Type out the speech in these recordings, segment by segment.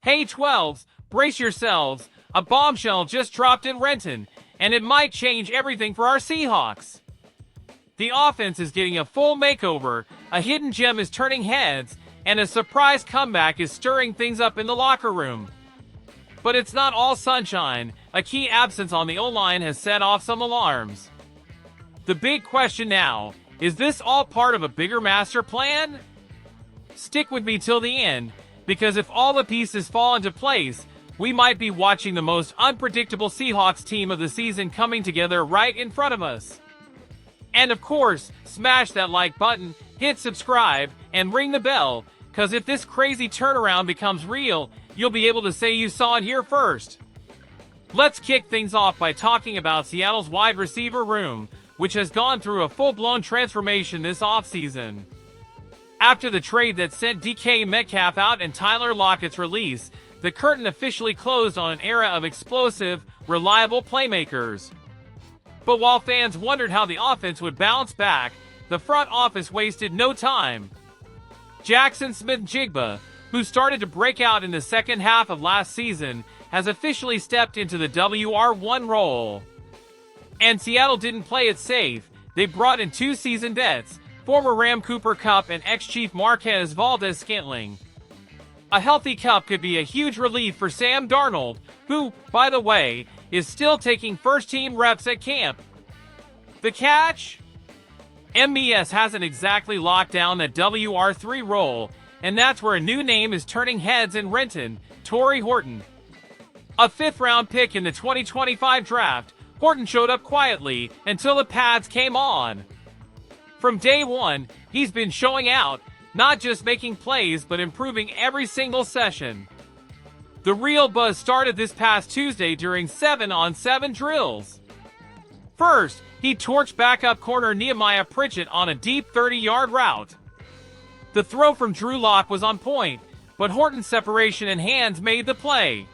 Hey 12s, brace yourselves. A bombshell just dropped in Renton, and it might change everything for our Seahawks. The offense is getting a full makeover, a hidden gem is turning heads, and a surprise comeback is stirring things up in the locker room. But it's not all sunshine. A key absence on the O-line has set off some alarms. The big question now, is this all part of a bigger master plan? Stick with me till the end, because if all the pieces fall into place, we might be watching the most unpredictable Seahawks team of the season coming together right in front of us. And of course, smash that like button, hit subscribe, and ring the bell, cause if this crazy turnaround becomes real, you'll be able to say you saw it here first. Let's kick things off by talking about Seattle's wide receiver room, which has gone through a full-blown transformation this offseason. After the trade that sent DK Metcalf out and Tyler Lockett's release, the curtain officially closed on an era of explosive, reliable playmakers. But while fans wondered how the offense would bounce back, the front office wasted no time. Jackson Smith-Njigba, who started to break out in the second half of last season, has officially stepped into the WR1 role. And Seattle didn't play it safe. They brought in two seasoned vets, former Ram Cooper Kupp and ex-Chief Marquez Valdes-Scantling. A healthy Kupp could be a huge relief for Sam Darnold, who, by the way, is still taking first-team reps at camp. The catch? MBS hasn't exactly locked down that WR3 role, and that's where a new name is turning heads in Renton, Torrey Horton. A fifth-round pick in the 2025 draft, Horton showed up quietly until the pads came on. From day one, he's been showing out, not just making plays but improving every single session. The real buzz started this past Tuesday during 7-on-7 drills. First, he torched backup corner Nehemiah Pritchett on a deep 30-yard route. The throw from Drew Lock was on point, but Horton's separation and hands made the play.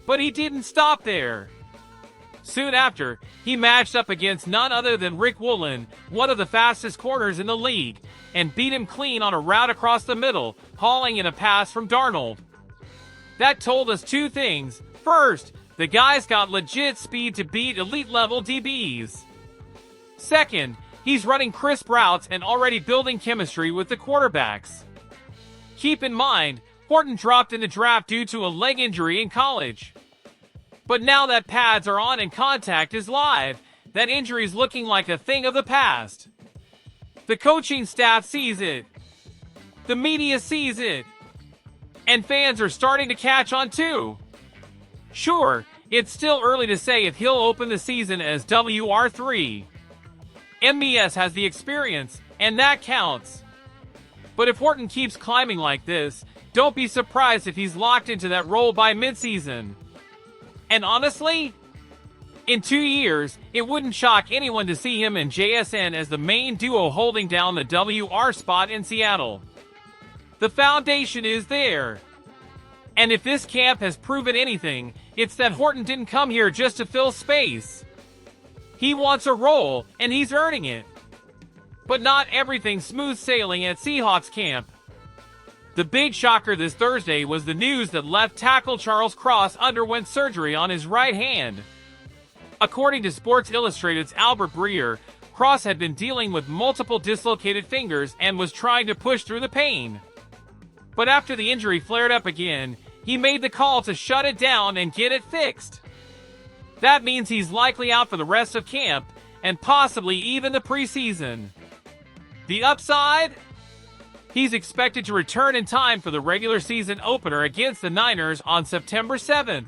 But he didn't stop there. Soon after, he matched up against none other than Rick Woolen, one of the fastest corners in the league, and beat him clean on a route across the middle, hauling in a pass from Darnold. That told us two things. First, the guy's got legit speed to beat elite-level DBs. Second, he's running crisp routes and already building chemistry with the quarterbacks. Keep in mind, Horton dropped in the draft due to a leg injury in college. But now that pads are on and contact is live, that injury's looking like a thing of the past. The coaching staff sees it. The media sees it. And fans are starting to catch on too. Sure, it's still early to say if he'll open the season as WR3. MBS has the experience, and that counts. But if Horton keeps climbing like this, don't be surprised if he's locked into that role by midseason. And honestly, in 2 years, it wouldn't shock anyone to see him and JSN as the main duo holding down the WR spot in Seattle. The foundation is there. And if this camp has proven anything, it's that Horton didn't come here just to fill space. He wants a role, and he's earning it. But not everything's smooth sailing at Seahawks camp. The big shocker this Thursday was the news that left tackle Charles Cross underwent surgery on his right hand. According to Sports Illustrated's Albert Breer, Cross had been dealing with multiple dislocated fingers and was trying to push through the pain. But after the injury flared up again, he made the call to shut it down and get it fixed. That means he's likely out for the rest of camp, and possibly even the preseason. The upside? He's expected to return in time for the regular season opener against the Niners on September 7th.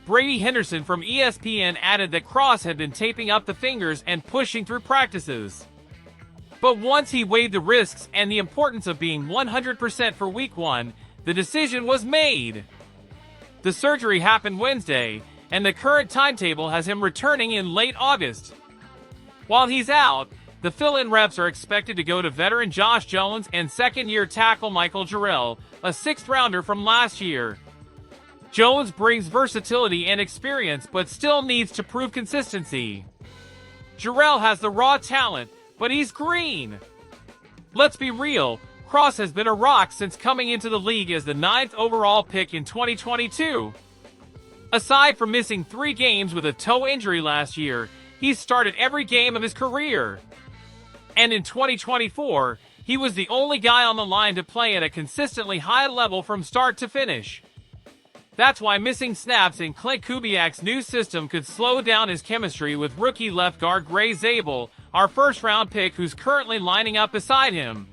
Brady Henderson from ESPN added that Cross had been taping up the fingers and pushing through practices. But once he weighed the risks and the importance of being 100% for Week 1, the decision was made. The surgery happened Wednesday, and the current timetable has him returning in late August. While he's out, the fill-in reps are expected to go to veteran Josh Jones and second-year tackle Michael Jarrell, a sixth-rounder from last year. Jones brings versatility and experience but still needs to prove consistency. Jarrell has the raw talent, but he's green. Let's be real, Cross has been a rock since coming into the league as the 9th overall pick in 2022. Aside from missing 3 games with a toe injury last year, he's started every game of his career. And in 2024, he was the only guy on the line to play at a consistently high level from start to finish. That's why missing snaps in Clint Kubiak's new system could slow down his chemistry with rookie left guard Gray Zabel, our first-round pick who's currently lining up beside him.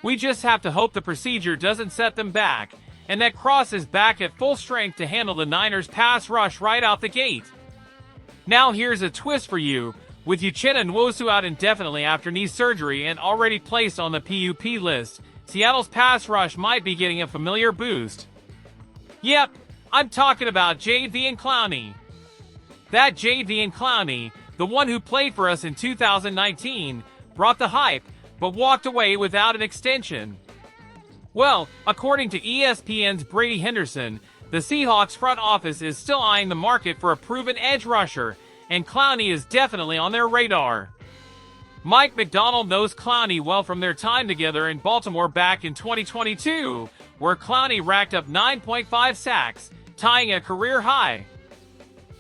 We just have to hope the procedure doesn't set them back, and that Cross is back at full strength to handle the Niners' pass rush right out the gate. Now here's a twist for you. With Uchenna Nwosu out indefinitely after knee surgery and already placed on the PUP list, Seattle's pass rush might be getting a familiar boost. Yep, I'm talking about Jadeveon Clowney. That Jadeveon Clowney, the one who played for us in 2019, brought the hype, but walked away without an extension. Well, according to ESPN's Brady Henderson, the Seahawks front office is still eyeing the market for a proven edge rusher, and Clowney is definitely on their radar. Mike McDonald knows Clowney well from their time together in Baltimore back in 2022, where Clowney racked up 9.5 sacks, tying a career high.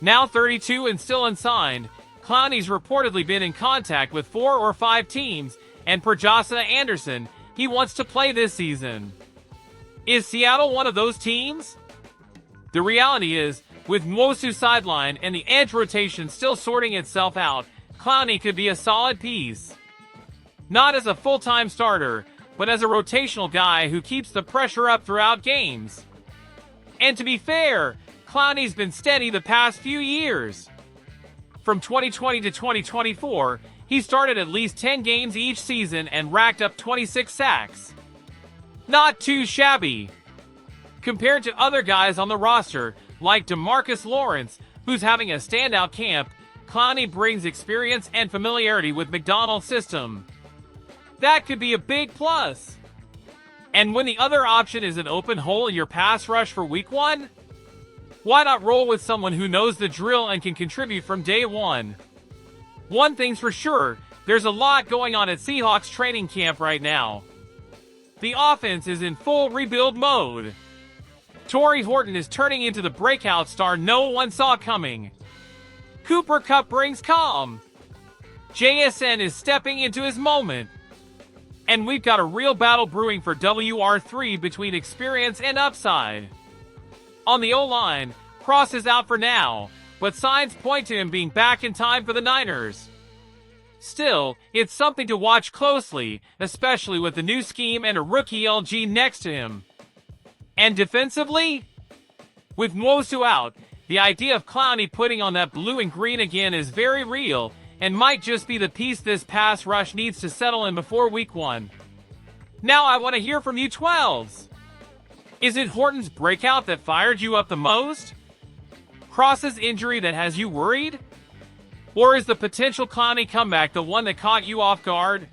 Now 32 and still unsigned, Clowney's reportedly been in contact with 4 or 5 teams, and per Josina Anderson, he wants to play this season. Is Seattle one of those teams? The reality is, with Nwosu sidelined and the edge rotation still sorting itself out, Clowney could be a solid piece. Not as a full-time starter, but as a rotational guy who keeps the pressure up throughout games. And to be fair, Clowney's been steady the past few years. From 2020 to 2024, he started at least 10 games each season and racked up 26 sacks. Not too shabby. Compared to other guys on the roster, like DeMarcus Lawrence, who's having a standout camp, Clowney brings experience and familiarity with McDonald's system. That could be a big plus. And when the other option is an open hole in your pass rush for week 1, why not roll with someone who knows the drill and can contribute from day one? One thing's for sure, there's a lot going on at Seahawks training camp right now. The offense is in full rebuild mode. Torrey Horton is turning into the breakout star no one saw coming. Cooper Kupp brings calm. JSN is stepping into his moment. And we've got a real battle brewing for WR3 between experience and upside. On the O-line, Cross is out for now, but signs point to him being back in time for the Niners. Still, it's something to watch closely, especially with the new scheme and a rookie LG next to him. And defensively? With Nwosu out, the idea of Clowney putting on that blue and green again is very real, and might just be the piece this pass rush needs to settle in before week 1. Now I want to hear from you 12s. Is it Horton's breakout that fired you up the most? Cross's injury that has you worried? Or is the potential Clowney comeback the one that caught you off guard?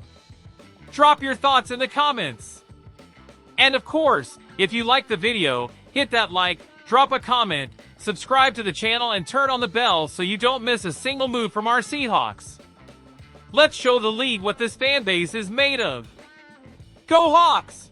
Drop your thoughts in the comments. And of course, if you liked the video, hit that like, drop a comment, subscribe to the channel and turn on the bell so you don't miss a single move from our Seahawks. Let's show the league what this fan base is made of. Go Hawks!